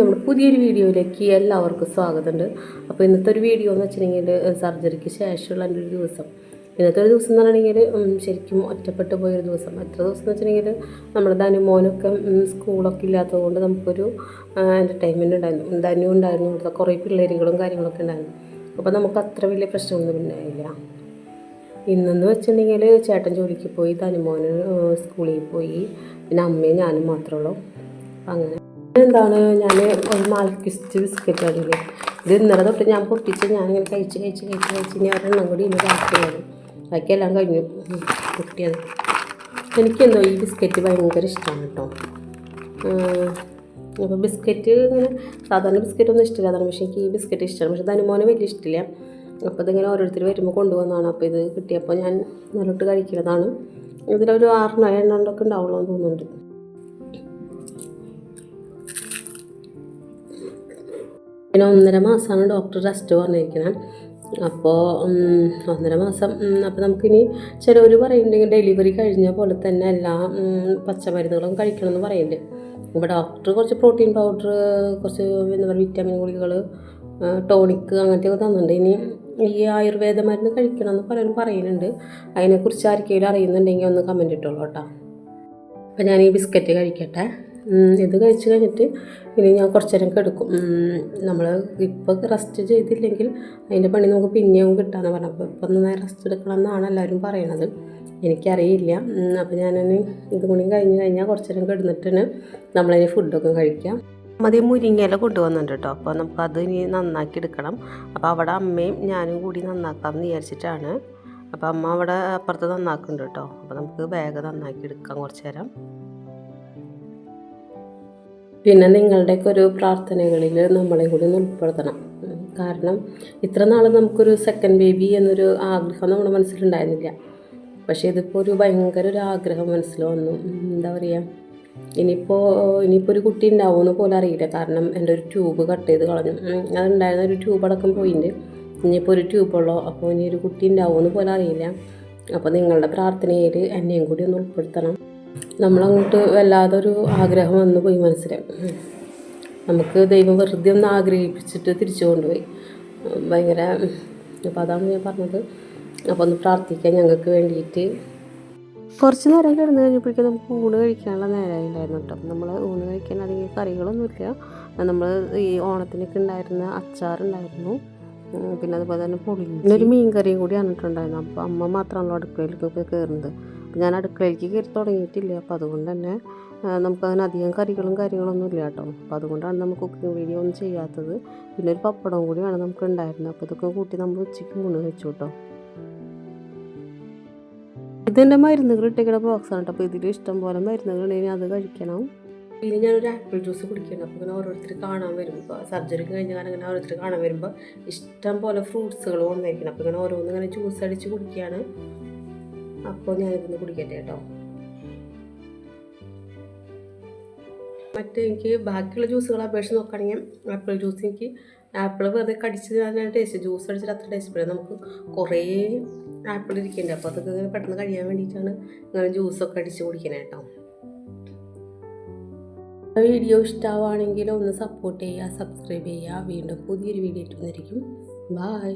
നമ്മുടെ പുതിയൊരു വീഡിയോയിലേക്ക് എല്ലാവർക്കും സ്വാഗതമുണ്ട്. അപ്പോൾ ഇന്നത്തെ ഒരു വീഡിയോ എന്ന് വെച്ചിട്ടുണ്ടെങ്കിൽ സർജറിക്ക് ശേഷമുള്ള എൻ്റെ ഒരു ദിവസം. ഇന്നത്തെ ഒരു ദിവസം എന്ന് പറഞ്ഞിട്ടുണ്ടെങ്കിൽ ശരിക്കും ഒറ്റപ്പെട്ട് പോയൊരു ദിവസം. എത്ര ദിവസം എന്ന് വെച്ചിട്ടുണ്ടെങ്കിൽ നമ്മുടെ ധനുമോനൊക്കെ സ്കൂളൊക്കെ ഇല്ലാത്തതുകൊണ്ട് നമുക്കൊരു എൻ്റർടൈൻമെൻറ്റ് ഉണ്ടായിരുന്നു. ധനു ഉണ്ടായിരുന്നു, ഇവിടുത്തെ കുറേ പിള്ളേരുകളും കാര്യങ്ങളൊക്കെ ഉണ്ടായിരുന്നു. അപ്പോൾ നമുക്ക് അത്ര വലിയ പ്രശ്നമൊന്നും ഉണ്ടായില്ല. ഇന്നെന്ന് വെച്ചിട്ടുണ്ടെങ്കിൽ ചേട്ടൻ ജോലിക്ക് പോയി, ധനുമോന് സ്കൂളിൽ പോയി, പിന്നെ അമ്മയും ഞാനും മാത്രമേ ഉള്ളൂ. അപ്പം അങ്ങനെ എന്താണ് ഞാൻ ഒരു മാൽക്കിസ്റ്റ് ബിസ്ക്കറ്റ് കണ്ടില്ലേ, ഇത് ഇന്നലെ തൊട്ട് ഞാൻ പൊട്ടിച്ച് ഞാനിങ്ങനെ കഴിച്ച് ഇനി ഒരെണ്ണം കൂടി ഇന്ന് ബാക്കിയുള്ളത് ബാക്കിയെല്ലാം കഴിഞ്ഞു പൊട്ടിയത്. എനിക്കെന്തോ ഈ ബിസ്ക്കറ്റ് ഭയങ്കര ഇഷ്ടമാണ് കേട്ടോ. അപ്പോൾ ബിസ്ക്കറ്റ് ഇങ്ങനെ സാധാരണ ബിസ്ക്കറ്റൊന്നും ഇഷ്ടമില്ല, അതാണ്. പക്ഷേ എനിക്ക് ഈ ബിസ്ക്കറ്റ് ഇഷ്ടമാണ്. പക്ഷേ ധനുമോനെ വലിയ ഇഷ്ടമില്ല. അപ്പോൾ ഇതിങ്ങനെ ഓരോരുത്തർ വരുമ്പോൾ കൊണ്ടുവന്നതാണ്. അപ്പോൾ ഇത് കിട്ടിയപ്പോൾ ഞാൻ നല്ലോട്ട് കഴിക്കുന്നതാണ്. ഇതിലൊരു 6-9 എണ്ണമൊക്കെ ഉണ്ടാവുള്ളൂ എന്ന് തോന്നുന്നുണ്ട്. പിന്നെ 1.5 മാസമാണ് ഡോക്ടർ റെസ്റ്റ് പറഞ്ഞിരിക്കുന്നത്. അപ്പോൾ 1.5 മാസം. അപ്പോൾ നമുക്കിനി ചിലവർ പറയുന്നുണ്ടെങ്കിൽ ഡെലിവറി കഴിഞ്ഞ പോലെ തന്നെ എല്ലാ പച്ചമരുന്നുകളും കഴിക്കണമെന്ന് പറയുന്നുണ്ട്. അപ്പോൾ ഡോക്ടർ കുറച്ച് പ്രോട്ടീൻ പൗഡർ, കുറച്ച് എന്താ പറയുക വിറ്റാമിൻ ഗുളികകൾ, ടോണിക്ക് അങ്ങനത്തെയൊക്കെ തന്നിട്ടുണ്ട്. ഇനി ഈ ആയുർവേദ മരുന്ന് കഴിക്കണമെന്ന് പറയുന്നുണ്ട്. അതിനെക്കുറിച്ച് ആർക്കെങ്കിലും അറിയുന്നുണ്ടെങ്കിൽ ഒന്ന് കമൻറ്റ് ഇട്ടോളൂ കേട്ടോ. അപ്പോൾ ഞാൻ ഈ ബിസ്ക്കറ്റ് കഴിക്കട്ടെ. ഇത് കഴിച്ച് കഴിഞ്ഞിട്ട് ഇനി ഞാൻ കുറച്ച് നേരം കിടക്കും. നമ്മൾ ഇപ്പോൾ റെസ്റ്റ് ചെയ്തില്ലെങ്കിൽ അതിൻ്റെ പണി നമുക്ക് പിന്നെയും കിട്ടാമെന്ന് പറഞ്ഞപ്പോൾ ഇപ്പം ഒന്ന് റെസ്റ്റ് എടുക്കണം എന്നാണ് എല്ലാവരും പറയണത്. എനിക്കറിയില്ല. അപ്പോൾ ഞാനതിന് ഇതുകൂടി കഴിഞ്ഞാൽ കുറച്ച് നേരം കിടന്നിട്ടാണ് നമ്മളതിന് ഫുഡൊക്കെ കഴിക്കാം. മതി മുരിങ്ങയില കൊണ്ടുവന്നിട്ടുണ്ട് കേട്ടോ. അപ്പോൾ നമുക്കത് ഇനി നന്നാക്കി എടുക്കണം. അപ്പോൾ അവിടെ അമ്മയും ഞാനും കൂടി നന്നാക്കാമെന്ന് വിചാരിച്ചിട്ടാണ്. അപ്പോൾ അമ്മ അവിടെ അപ്പുറത്ത് നന്നാക്കുന്നുണ്ട് കേട്ടോ. അപ്പോൾ നമുക്ക് വേഗം നന്നാക്കി എടുക്കാം കുറച്ച് നേരം. പിന്നെ നിങ്ങളുടെയൊക്കെ ഒരു പ്രാർത്ഥനകളിൽ നമ്മളെ കൂടി ഒന്ന് ഉൾപ്പെടുത്തണം. കാരണം ഇത്ര നാൾ നമുക്കൊരു സെക്കൻഡ് ബേബി എന്നൊരു ആഗ്രഹം നമ്മുടെ മനസ്സിലുണ്ടായിരുന്നില്ല. പക്ഷേ ഇതിപ്പോൾ ഒരു ഭയങ്കര ഒരു ആഗ്രഹം മനസ്സിൽ വന്നു. എന്താ പറയുക, ഇനിയിപ്പോൾ ഒരു കുട്ടി ഉണ്ടാവുമെന്ന് പോലും അറിയില്ല. കാരണം എൻ്റെ ഒരു ട്യൂബ് കട്ട് ചെയ്ത് കളഞ്ഞു. അതുണ്ടായിരുന്ന ഒരു ട്യൂബ് അടക്കം പോയിട്ടുണ്ട്. ഇനിയിപ്പോൾ ഒരു ട്യൂബുള്ളൂ. അപ്പോൾ ഇനി ഒരു കുട്ടി ഉണ്ടാവുമെന്ന് പോലും അറിയില്ല. അപ്പോൾ നിങ്ങളുടെ പ്രാർത്ഥനയിൽ എന്നെയും കൂടി ഒന്ന് ഉൾപ്പെടുത്തണം. നമ്മളങ്ങോട്ട് വല്ലാതൊരു ആഗ്രഹം വന്നു പോയി മനസ്സിൽ. നമുക്ക് ദൈവം വെറുതെ ഒന്ന് ആഗ്രഹിപ്പിച്ചിട്ട് തിരിച്ചു കൊണ്ടുപോയി. ഭയങ്കര. അപ്പോൾ അതാണ് ഞാൻ പറഞ്ഞത്. അപ്പോൾ ഒന്ന് പ്രാർത്ഥിക്കാം ഞങ്ങൾക്ക് വേണ്ടിയിട്ട്. കുറച്ച് നേരം കിടന്ന് കഴിഞ്ഞപ്പോഴേക്കും നമുക്ക് ഊണ് കഴിക്കാനുള്ള നേരമായിട്ടുണ്ടായിരുന്നു കേട്ടോ. നമ്മൾ ഊണ് കഴിക്കാനാണെങ്കിൽ കറികളൊന്നുമില്ല. നമ്മൾ ഈ ഓണത്തിനൊക്കെ ഉണ്ടായിരുന്ന അച്ചാറുണ്ടായിരുന്നു, പിന്നെ അതുപോലെ തന്നെ പിന്നെ ഒരു മീൻ കറിയും കൂടി വന്നിട്ടുണ്ടായിരുന്നു. അപ്പോൾ അമ്മ മാത്രമാണല്ലോ അടുക്കളയിലേക്ക് കയറുന്നത്. അപ്പോൾ ഞാൻ അടുക്കളയിലേക്ക് കയറി തുടങ്ങിയിട്ടില്ല. അപ്പോൾ അതുകൊണ്ട് തന്നെ നമുക്കതിന് അധികം കാര്യങ്ങളൊന്നും ഇല്ല കേട്ടോ. അപ്പോൾ അതുകൊണ്ടാണ് നമുക്ക് കുക്കിംഗ് വീഡിയോ ഒന്നും ചെയ്യാത്തത്. പിന്നെ ഒരു പപ്പടം കൂടിയാണ് നമുക്ക് ഉണ്ടായിരുന്നത്. അപ്പോൾ ഇതൊക്കെ കൂട്ടി നമ്മൾ ഉച്ചയ്ക്ക് ഊണ് കഴിച്ചു കേട്ടോ. ഇതെൻ്റെ മരുന്നുകൾ ഇട്ടേക്കുന്ന ബോക്സാണ് കേട്ടോ. അപ്പോൾ ഇതിൽ ഇഷ്ടം പോലെ മരുന്നുകളുണ്ടെങ്കിൽ അത് കഴിക്കണം. പിന്നെ ഞാനൊരു ആപ്പിൾ ജ്യൂസ് കുടിക്കണം. അപ്പോൾ ഇങ്ങനെ ഓരോരുത്തർ കാണാൻ വരുമ്പോൾ, സർജറി കഴിഞ്ഞ കാരണം ഇങ്ങനെ ഓരോരുത്തർ കാണാൻ വരുമ്പോൾ ഇഷ്ടം പോലെ ഫ്രൂട്ട്സുകൾ കൊണ്ടുവയ്ക്കണം. അപ്പോൾ ഇങ്ങനെ ഓരോന്ന് ഇങ്ങനെ ജ്യൂസ് അടിച്ച് കുടിക്കുകയാണ്. അപ്പോൾ ഞാനിതൊന്ന് കുടിക്കട്ടെ കേട്ടോ. എനിക്ക് ബാക്കിയുള്ള ജ്യൂസുകളെ അപേക്ഷിച്ച് നോക്കുകയാണെങ്കിൽ ആപ്പിൾ ജ്യൂസ് എനിക്ക് ആപ്പിൾ വെറുതെ കടിച്ച് തന്നെയാണ് ടേസ്റ്റ്. ജ്യൂസ് അടിച്ചിട്ട് അത്ര ടേസ്റ്റ് പറയാം. നമുക്ക് കുറേ ആപ്പിൾ ഇരിക്കുന്നുണ്ട്. അപ്പോൾ അതൊക്കെ ഇങ്ങനെ പെട്ടെന്ന് കഴിയാൻ വേണ്ടിയിട്ടാണ് ഇങ്ങനെ ജ്യൂസൊക്കെ അടിച്ച് കുടിക്കണേ കേട്ടോ. വീഡിയോ ഇഷ്ടമാവുകയാണെങ്കിൽ ഒന്ന് സപ്പോർട്ട് ചെയ്യുക, സബ്സ്ക്രൈബ് ചെയ്യുക. വീണ്ടും പുതിയൊരു വീഡിയോ ഇട്ട് വന്നിരിക്കും. ബായ്.